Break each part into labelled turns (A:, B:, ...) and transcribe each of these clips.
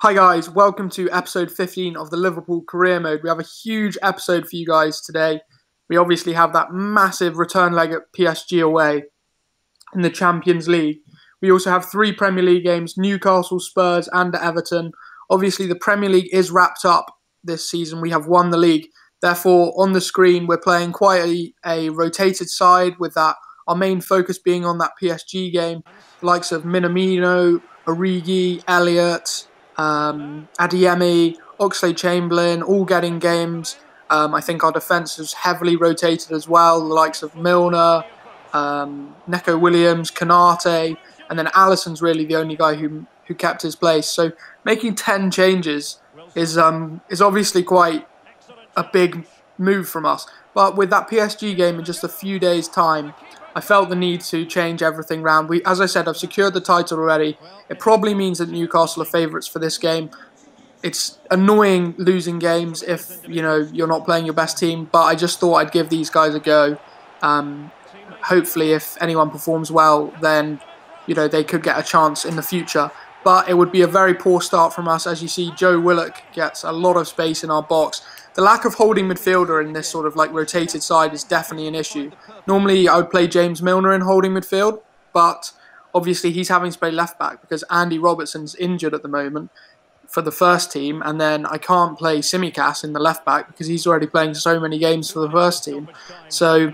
A: Hi guys, welcome to episode 15 of the Liverpool career mode. We have a huge episode for you guys today. We obviously have that massive return leg at PSG away in the Champions League. We also have 3 Premier League games, Newcastle, Spurs and Everton. Obviously the Premier League is wrapped up this season. We have won the league. Therefore, on the screen, we're playing quite a rotated side with that. Our main focus being on that PSG game. The likes of Minamino, Origi, Elliott, Adeyemi, Oxlade-Chamberlain, all getting games. I think our defence is heavily rotated as well. The likes of Milner, Neco Williams, Konate, and then Alisson's really the only guy who kept his place. So making 10 changes is obviously quite a big move from us. But with that PSG game in just a few days' time, I felt the need to change everything round. As I said, I've secured the title already. It probably means that Newcastle are favourites for this game. It's annoying losing games if you're not playing your best team, but I just thought I'd give these guys a go. Hopefully, if anyone performs well, then they could get a chance in the future. But it would be a very poor start from us. As you see, Joe Willock gets a lot of space in our box. The lack of holding midfielder in this sort of rotated side is definitely an issue. Normally I would play James Milner in holding midfield, but obviously he's having to play left back because Andy Robertson's injured at the moment for the first team, and then I can't play Tsimikas in the left back because he's already playing so many games for the first team. So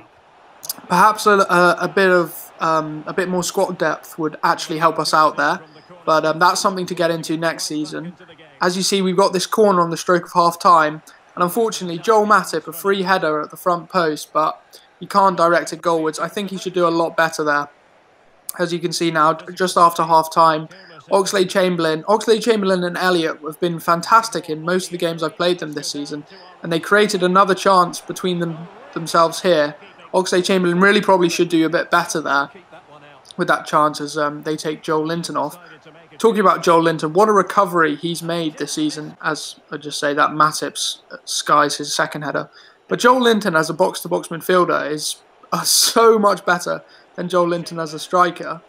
A: perhaps a bit more squad depth would actually help us out there, but that's something to get into next season. As you see, we've got this corner on the stroke of half time. And unfortunately, Joel Matip, a free header at the front post, but he can't direct it goalwards. I think he should do a lot better there. As you can see now, just after half-time, Oxlade-Chamberlain and Elliott have been fantastic in most of the games I've played them this season. And they created another chance between themselves here. Oxlade-Chamberlain really probably should do a bit better there with that chance as they take Joel Linton off. Talking about Joel Linton, what a recovery he's made this season. As I just say, that Matip skies his second header. But Joel Linton as a box-to-box midfielder is so much better than Joel Linton as a striker.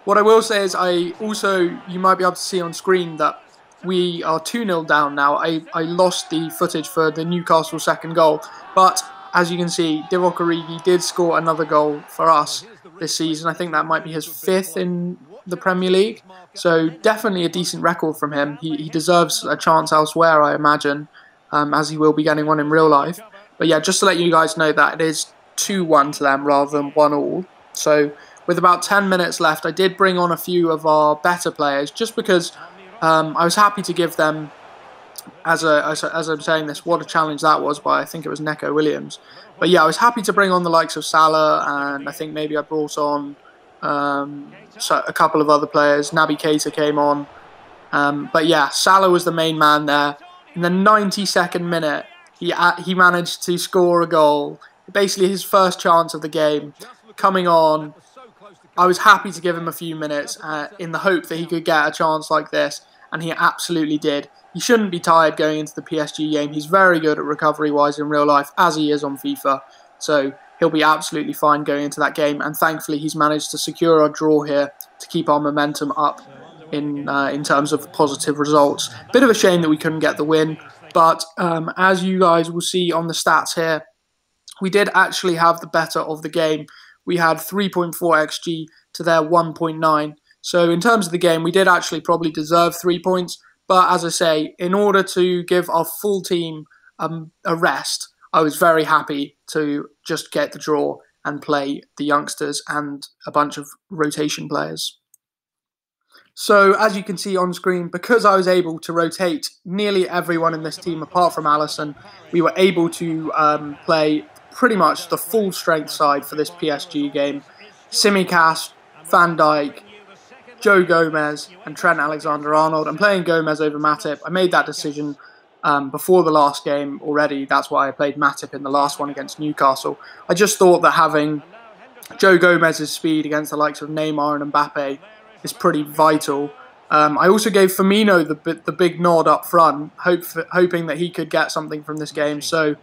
A: What I will say is you might be able to see on screen that we are 2-0 down now. I lost the footage for the Newcastle second goal. But as you can see, Divock Origi did score another goal for us this season. I think that might be his 5th in the Premier League, so definitely a decent record from him. He deserves a chance elsewhere, I imagine, as he will be getting one in real life. But yeah, just to let you guys know that it is 2-1 to them rather than 1-1. So with about 10 minutes left, I did bring on a few of our better players just because I was happy to give them, as I'm saying this, what a challenge that was by, I think it was Neco Williams. But yeah, I was happy to bring on the likes of Salah, and I think maybe I brought on a couple of other players. Naby Keita came on. But yeah, Salah was the main man there. In the 92nd minute, he managed to score a goal. Basically his first chance of the game. Coming on, I was happy to give him a few minutes in the hope that he could get a chance like this. And he absolutely did. He shouldn't be tired going into the PSG game. He's very good at recovery-wise in real life, as he is on FIFA. So he'll be absolutely fine going into that game, and thankfully he's managed to secure our draw here to keep our momentum up in terms of positive results. Bit of a shame that we couldn't get the win, but as you guys will see on the stats here, we did actually have the better of the game. We had 3.4 XG to their 1.9. So in terms of the game, we did actually probably deserve 3 points, but as I say, in order to give our full team a rest, I was very happy to just get the draw and play the youngsters and a bunch of rotation players. So as you can see on screen, because I was able to rotate nearly everyone in this team apart from Alisson, we were able to play pretty much the full strength side for this PSG game. Tsimikas, Van Dijk, Joe Gomez and Trent Alexander-Arnold. I'm playing Gomez over Matip. I made that decision before the last game already. That's why I played Matip in the last one against Newcastle. I just thought that having Joe Gomez's speed against the likes of Neymar and Mbappe is pretty vital. I also gave Firmino the big nod up front, hoping that he could get something from this game. So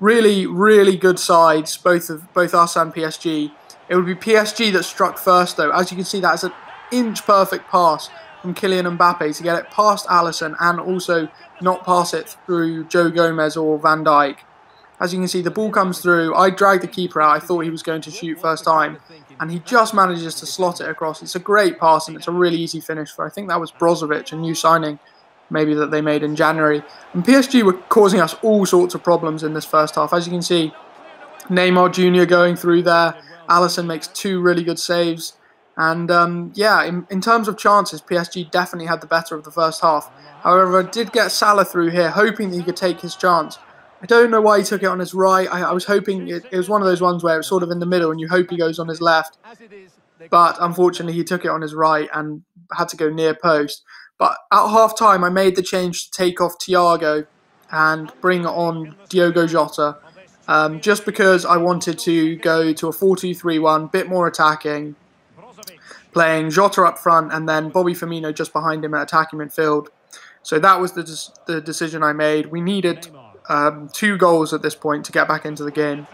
A: really, really good sides, both us and PSG. It would be PSG that struck first, though. As you can see, that is an inch-perfect pass from Kylian Mbappe to get it past Alisson and also not pass it through Joe Gomez or Van Dijk. As you can see, the ball comes through. I dragged the keeper out. I thought he was going to shoot first time, and he just manages to slot it across. It's a great pass, and it's a really easy finish for, I think that was Brozovic, a new signing maybe that they made in January. And PSG were causing us all sorts of problems in this first half. As you can see, Neymar Jr. going through there. Alisson makes 2 really good saves. And yeah, in terms of chances, PSG definitely had the better of the first half. However, I did get Salah through here, hoping that he could take his chance. I don't know why he took it on his right. I was hoping it was one of those ones where it's sort of in the middle and you hope he goes on his left. But unfortunately, he took it on his right and had to go near post. But at half-time, I made the change to take off Thiago and bring on Diogo Jota. Just because I wanted to go to a 4-2-3-1, bit more attacking, playing Jota up front and then Bobby Firmino just behind him at attacking midfield. So that was the decision I made. We needed 2 goals at this point to get back into the game,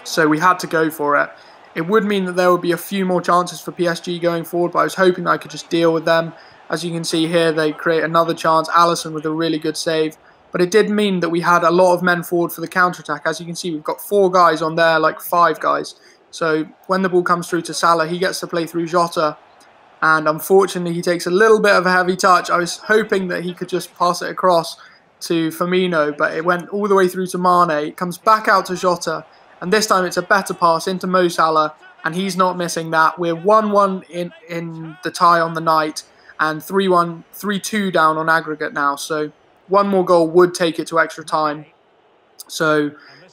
A: so we had to go for it. It would mean that there would be a few more chances for PSG going forward, but I was hoping that I could just deal with them. As you can see here, they create another chance, Alisson with a really good save, but it did mean that we had a lot of men forward for the counter-attack. As you can see, we've got 4 guys on there, like 5 guys. So when the ball comes through to Salah, he gets to play through Jota, and unfortunately he takes a little bit of a heavy touch. I was hoping that he could just pass it across to Firmino, but it went all the way through to Mane. It comes back out to Jota, and this time it's a better pass into Mo Salah, and he's not missing that. We're 1-1 in the tie on the night, and 3-2 down on aggregate now, so 1 more goal would take it to extra time. So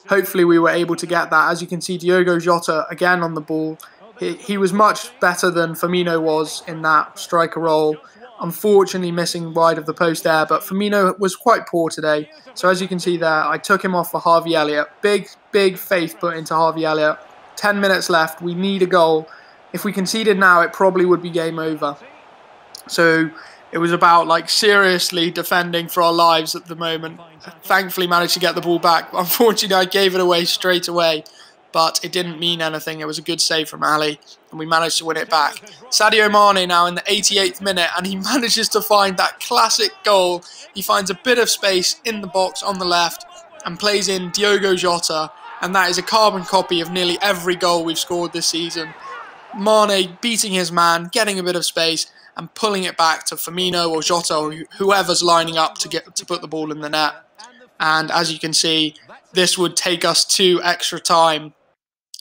A: hopefully we were able to get that. As you can see, Diogo Jota again on the ball. He was much better than Firmino was in that striker role. Unfortunately missing wide of the post there, but Firmino was quite poor today. So as you can see there, I took him off for Harvey Elliott. Big faith put into Harvey Elliott. 10 minutes left. We need a goal. If we conceded now, it probably would be game over. So it was about like seriously defending for our lives at the moment. Thankfully managed to get the ball back. Unfortunately, I gave it away straight away, but it didn't mean anything. It was a good save from Ali, and we managed to win it back. Sadio Mane now in the 88th minute, and he manages to find that classic goal. He finds a bit of space in the box on the left and plays in Diogo Jota, and that is a carbon copy of nearly every goal we've scored this season. Mane beating his man, getting a bit of space, and pulling it back to Firmino or Jota or whoever's lining up to put the ball in the net. And as you can see, this would take us to extra time.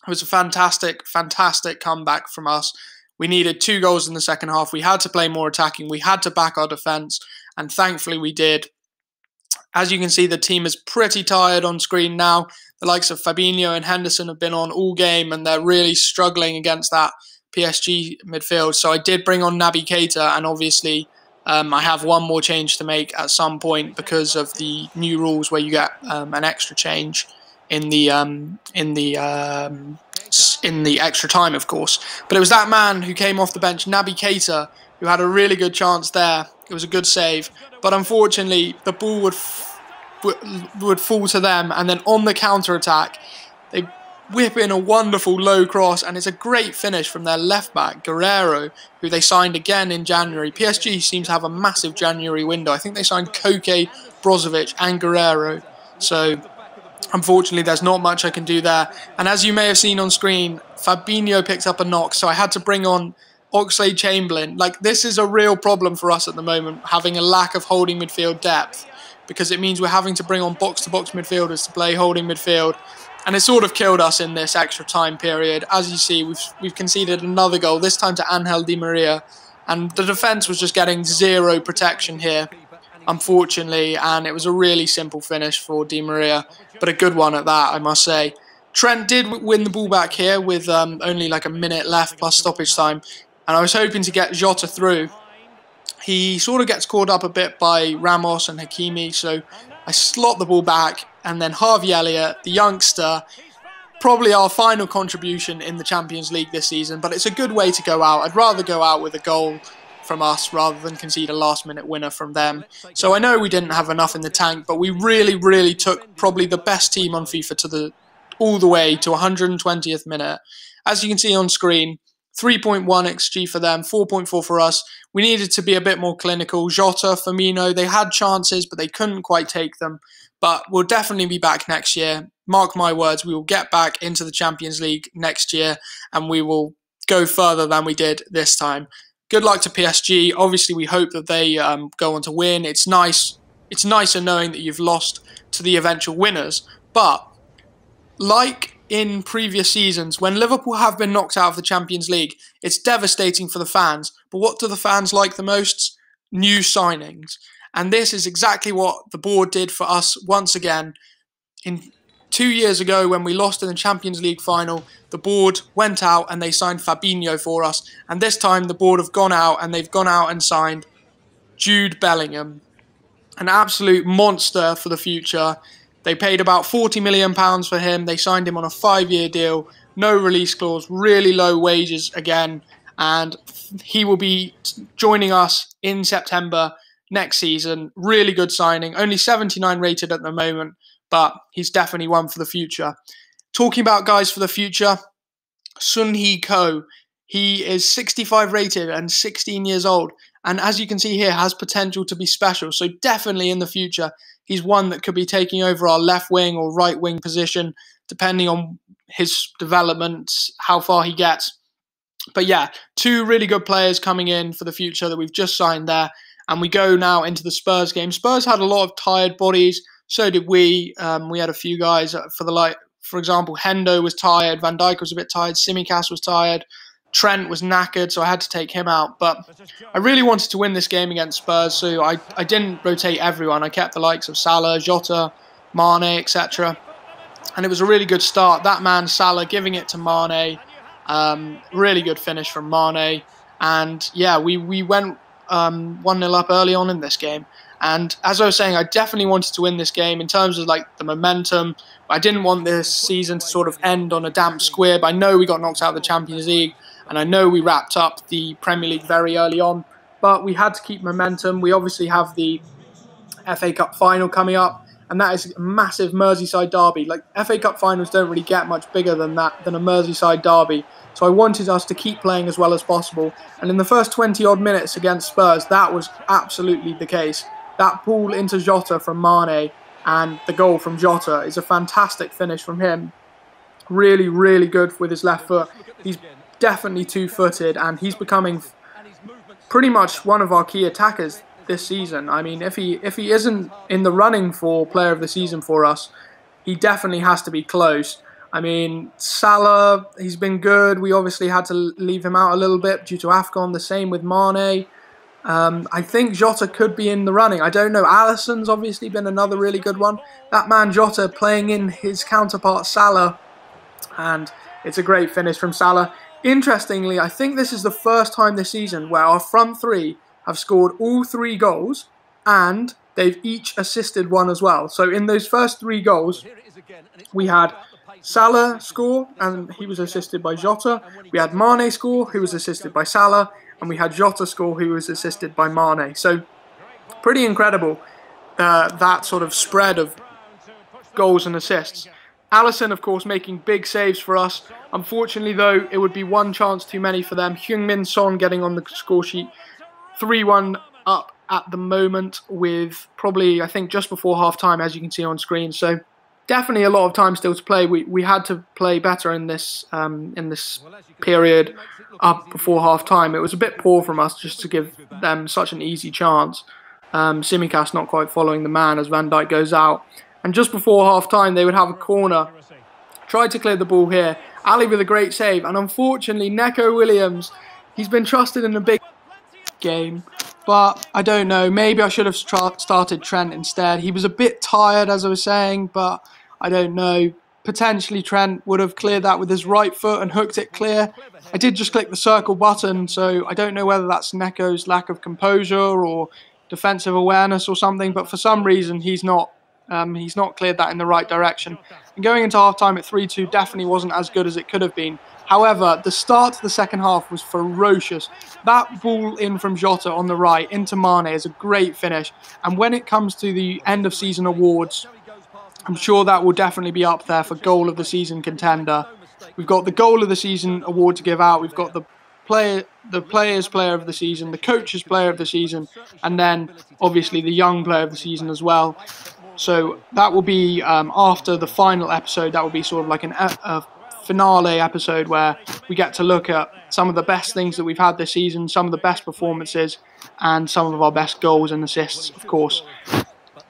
A: It was a fantastic comeback from us. We needed 2 goals in the second half. We had to play more attacking. We had to back our defence, and thankfully we did. As you can see, the team is pretty tired on screen now. The likes of Fabinho and Henderson have been on all game, and they're really struggling against that PSG midfield. So I did bring on Naby Keita, and obviously I have 1 more change to make at some point because of the new rules where you get an extra change in the extra time, of course. But it was that man who came off the bench, Naby Keita, who had a really good chance there. It was a good save, but unfortunately the ball would fall to them, and then on the counter attack they whip in a wonderful low cross, and it's a great finish from their left back Guerreiro, who they signed again in January. PSG seems to have a massive January window. I think they signed Koke, Brozovic and Guerreiro, so unfortunately there's not much I can do there. And as you may have seen on screen, Fabinho picked up a knock, so I had to bring on Oxlade-Chamberlain. Like, this is a real problem for us at the moment, having a lack of holding midfield depth, because it means we're having to bring on box-to-box midfielders to play holding midfield. And it sort of killed us in this extra time period. As you see, we've conceded another goal, this time to Angel Di Maria. And the defence was just getting 0 protection here, unfortunately. And it was a really simple finish for Di Maria, but a good one at that, I must say. Trent did win the ball back here with only like a minute left plus stoppage time. And I was hoping to get Jota through. He sort of gets caught up a bit by Ramos and Hakimi, so I slot the ball back, and then Harvey Elliott, the youngster, probably our final contribution in the Champions League this season, but it's a good way to go out. I'd rather go out with a goal from us rather than concede a last-minute winner from them. So I know we didn't have enough in the tank, but we really took probably the best team on FIFA all the way to 120th minute. As you can see on screen, 3.1 XG for them, 4.4 for us. We needed to be a bit more clinical. Jota, Firmino, they had chances, but they couldn't quite take them. But we'll definitely be back next year. Mark my words, we will get back into the Champions League next year, and we will go further than we did this time. Good luck to PSG. Obviously, we hope that they go on to win. It's nice. It's nicer knowing that you've lost to the eventual winners. But like in previous seasons, when Liverpool have been knocked out of the Champions League, it's devastating for the fans. But what do the fans like the most? New signings. And this is exactly what the board did for us once again. In 2 years ago, when we lost in the Champions League final, the board went out and they signed Fabinho for us. And this time the board have gone out and they've gone out and signed Jude Bellingham. An absolute monster for the future. They paid about £40 million for him. They signed him on a 5-year deal. No release clause, really low wages again. And he will be joining us in September next season. Really good signing. Only 79 rated at the moment, but he's definitely one for the future. Talking about guys for the future, Sun Hee Ko. He is 65 rated and 16 years old. And as you can see here, has potential to be special. So definitely in the future, he's one that could be taking over our left wing or right wing position, depending on his development, how far he gets. But yeah, 2 really good players coming in for the future that we've just signed there. And we go now into the Spurs game. Spurs had a lot of tired bodies. So did we. We had a few guys for the like. For example, Hendo was tired. Van Dijk was a bit tired. Tsimikas was tired. Trent was knackered, so I had to take him out. But I really wanted to win this game against Spurs, so I didn't rotate everyone. I kept the likes of Salah, Jota, Mane, etc. And it was a really good start. That man, Salah, giving it to Mane. Really good finish from Mane. And yeah, we went 1-0 up early on in this game. And as I was saying, I definitely wanted to win this game in terms of like the momentum. I didn't want this season to sort of end on a damp squib. I know we got knocked out of the Champions League. And I know we wrapped up the Premier League very early on, but we had to keep momentum. We obviously have the FA Cup final coming up, and that is a massive Merseyside derby. Like, FA Cup finals don't really get much bigger than that, than a Merseyside derby. So I wanted us to keep playing as well as possible. And in the first 20-odd minutes against Spurs, that was absolutely the case. That ball into Jota from Mane and the goal from Jota is a fantastic finish from him. Really, really good with his left foot. He's definitely 2-footed, and he's becoming pretty much one of our key attackers this season. I mean, if he isn't in the running for Player of the Season for us, he definitely has to be close. I mean, Salah, he's been good. We obviously had to leave him out a little bit due to AFCON. The same with Mane. I think Jota could be in the running. I don't know. Alisson's obviously been another really good one. That man Jota playing in his counterpart Salah, and it's a great finish from Salah. Interestingly, I think this is the first time this season where our front 3 have scored all 3 goals and they've each assisted one as well. So in those first 3 goals, we had Salah score and he was assisted by Jota. We had Mane score, who was assisted by Salah. And we had Jota score, who was assisted by Mane. So pretty incredible, that sort of spread of goals and assists. Alisson, of course, making big saves for us. Unfortunately, though, it would be one chance too many for them. Heung-min Son getting on the score sheet. 3-1 up at the moment with probably, I think, just before half-time, as you can see on screen. So definitely a lot of time still to play. We had to play better in this period up before half-time. It was a bit poor from us just to give them such an easy chance. Tsimikas not quite following the man as Van Dijk goes out. And just before half-time, they would have a corner. Tried to clear the ball here. Ali with a great save. And unfortunately, Neco Williams, he's been trusted in a big game. But I don't know. Maybe I should have started Trent instead. He was a bit tired, as I was saying. But I don't know. Potentially, Trent would have cleared that with his right foot and hooked it clear. I did just click the circle button. So I don't know whether that's Neco's lack of composure or defensive awareness or something. But for some reason, he's not cleared that in the right direction. And going into half-time at 3-2 definitely wasn't as good as it could have been. However, the start to the second half was ferocious. That ball in from Jota on the right into Mane is a great finish. And when it comes to the end of season awards, I'm sure that will definitely be up there for goal of the season contender. We've got the goal of the season award to give out. We've got the players' player of the season, the coach's player of the season, and then obviously the young player of the season as well. So that will be after the final episode. That will be sort of like a finale episode where we get to look at some of the best things that we've had this season, some of the best performances, and some of our best goals and assists, of course.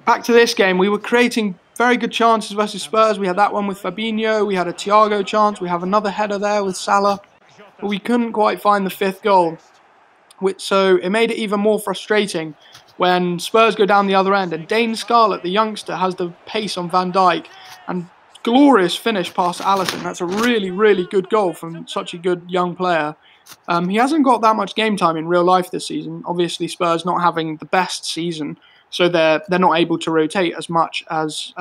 A: Back to this game, we were creating very good chances versus Spurs. We had that one with Fabinho, we had a Thiago chance, we have another header there with Salah, but we couldn't quite find the fifth goal. So it made it even more frustrating when Spurs go down the other end and Dane Scarlett, the youngster, has the pace on Van Dijk, and glorious finish past Alisson. That's a really, really good goal from such a good young player. He hasn't got that much game time in real life this season. Obviously, Spurs not having the best season, so they're not able to rotate as much as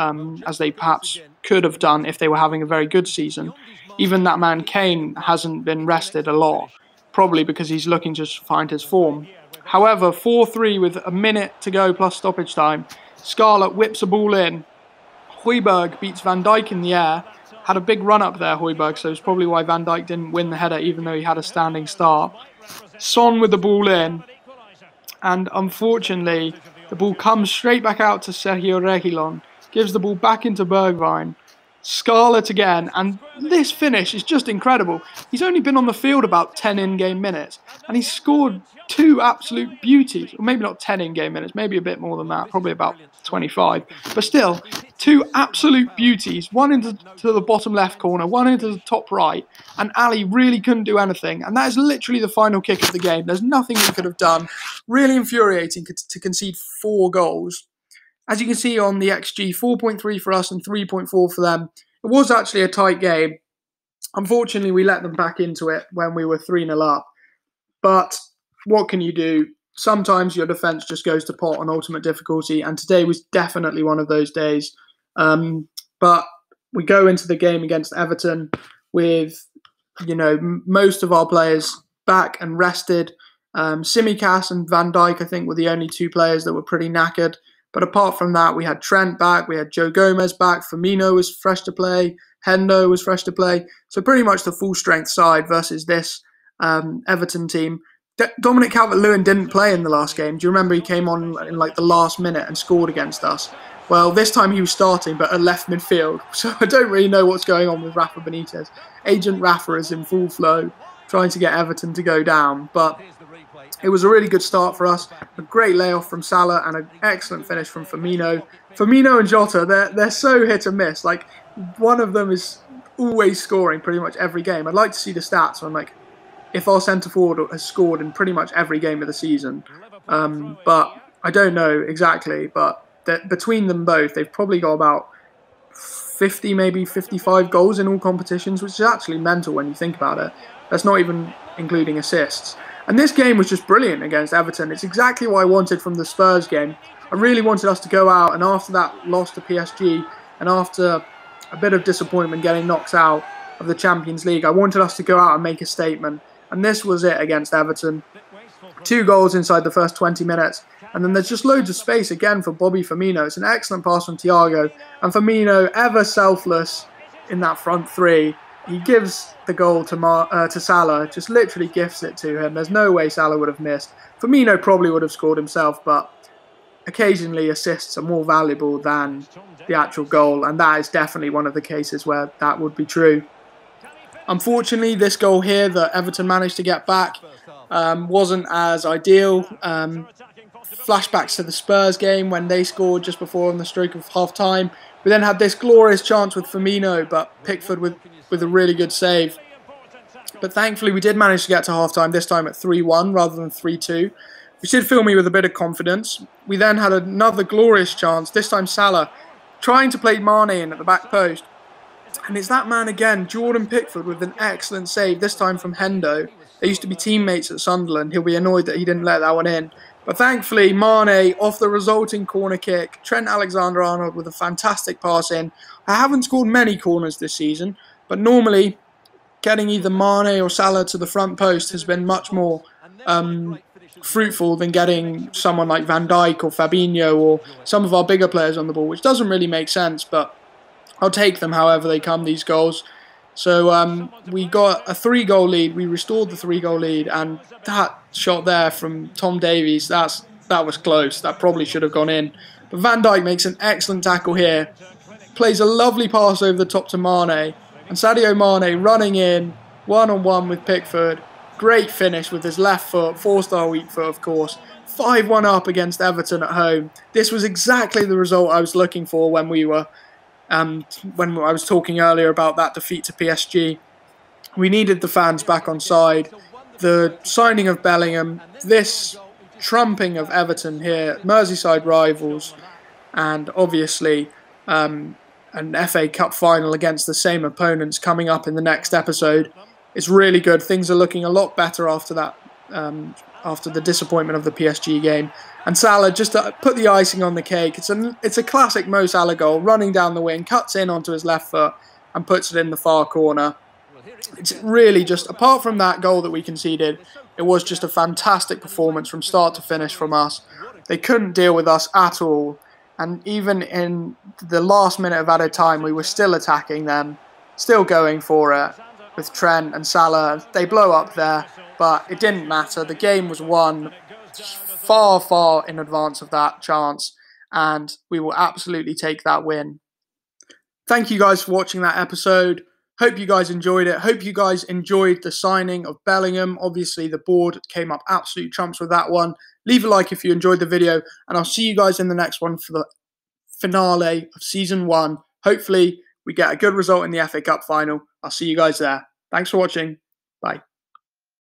A: they perhaps could have done if they were having a very good season. Even that man Kane hasn't been rested a lot, probably because he's looking to find his form. However, 4-3 with a minute to go plus stoppage time. Scarlett whips a ball in. Højbjerg beats Van Dijk in the air. Had a big run up there, Højbjerg, so it's probably why Van Dijk didn't win the header, even though he had a standing start. Son with the ball in. And unfortunately, the ball comes straight back out to Sergio Reguilón. Gives the ball back into Bergwijn. Scarlett again, and this finish is just incredible. He's only been on the field about 10 in-game minutes, and he's scored two absolute beauties. Or maybe not 10 in-game minutes, maybe a bit more than that, probably about 25. But still, two absolute beauties, one into the bottom left corner, one into the top right, and Ali really couldn't do anything. And that is literally the final kick of the game. There's nothing we could have done. Really infuriating to concede 4 goals. As you can see on the XG, 4.3 for us and 3.4 for them. It was actually a tight game. Unfortunately, we let them back into it when we were 3-0 up. But what can you do? Sometimes your defence just goes to pot on ultimate difficulty, and today was definitely one of those days. But we go into the game against Everton with, most of our players back and rested. Tsimikas and Van Dijk, I think, were the only 2 players that were pretty knackered. But apart from that, we had Trent back, we had Joe Gomez back, Firmino was fresh to play, Hendo was fresh to play. So pretty much the full-strength side versus this Everton team. Dominic Calvert-Lewin didn't play in the last game. Do you remember he came on in like the last minute and scored against us? Well, this time he was starting, but at left midfield. So I don't really know what's going on with Rafa Benitez. Agent Rafa is in full flow, trying to get Everton to go down. But it was a really good start for us. A great layoff from Salah and an excellent finish from Firmino. Firmino and Jota, they're so hit and miss. Like, one of them is always scoring pretty much every game. I'd like to see the stats on, like, if our centre forward has scored in pretty much every game of the season. But I don't know exactly. But between them both, they've probably got about 50, maybe 55 goals in all competitions, which is actually mental when you think about it. That's not even including assists. And this game was just brilliant against Everton. It's exactly what I wanted from the Spurs game. I really wanted us to go out, and after that loss to PSG, and after a bit of disappointment getting knocked out of the Champions League, I wanted us to go out and make a statement. And this was it against Everton. 2 goals inside the first 20 minutes. And then there's just loads of space again for Bobby Firmino. It's an excellent pass from Thiago. And Firmino, ever selfless in that front 3. He gives the goal to Salah, just literally gifts it to him. There's no way Salah would have missed. Firmino probably would have scored himself, but occasionally assists are more valuable than the actual goal, and that is definitely one of the cases where that would be true. Unfortunately, this goal here that Everton managed to get back wasn't as ideal. Flashbacks to the Spurs game when they scored just before on the stroke of half-time. We then had this glorious chance with Firmino, but Pickford with a really good save. But thankfully we did manage to get to half-time, this time at 3-1 rather than 3-2, which did fill me with a bit of confidence. We then had another glorious chance, this time Salah, trying to play Mane in at the back post. And it's that man again, Jordan Pickford, with an excellent save, this time from Hendo. They used to be teammates at Sunderland. He'll be annoyed that he didn't let that one in. But thankfully, Mane, off the resulting corner kick, Trent Alexander-Arnold with a fantastic pass in. I haven't scored many corners this season, but normally getting either Mane or Salah to the front post has been much more fruitful than getting someone like Van Dijk or Fabinho or some of our bigger players on the ball, which doesn't really make sense, but I'll take them however they come, these goals. So we got a 3-goal lead. We restored the 3-goal lead, and that shot there from Tom Davies, that was close. That probably should have gone in. But Van Dijk makes an excellent tackle here, plays a lovely pass over the top to Mane, and Sadio Mane running in one-on-one with Pickford. Great finish with his left foot, 4-star weak foot, of course. 5-1 up against Everton at home. This was exactly the result I was looking for when when I was talking earlier about that defeat to PSG. We needed the fans back on side. The signing of Bellingham, this trumping of Everton here, Merseyside rivals, and obviously an FA Cup final against the same opponents coming up in the next episode. It's really good. Things are looking a lot better after that, after the disappointment of the PSG game. And Salah, just to put the icing on the cake, it's a classic Mo Salah goal, running down the wing, cuts in onto his left foot and puts it in the far corner. It's really just, apart from that goal that we conceded, it was just a fantastic performance from start to finish from us. They couldn't deal with us at all. And even in the last minute of added time, we were still attacking them, still going for it with Trent and Salah. They blow up there, but it didn't matter. The game was won far, far in advance of that chance, and we will absolutely take that win. Thank you guys for watching that episode. Hope you guys enjoyed it. Hope you guys enjoyed the signing of Bellingham. Obviously, the board came up absolute trumps with that one. Leave a like if you enjoyed the video, and I'll see you guys in the next one for the finale of Season 1. Hopefully, we get a good result in the FA Cup final. I'll see you guys there. Thanks for watching. Bye.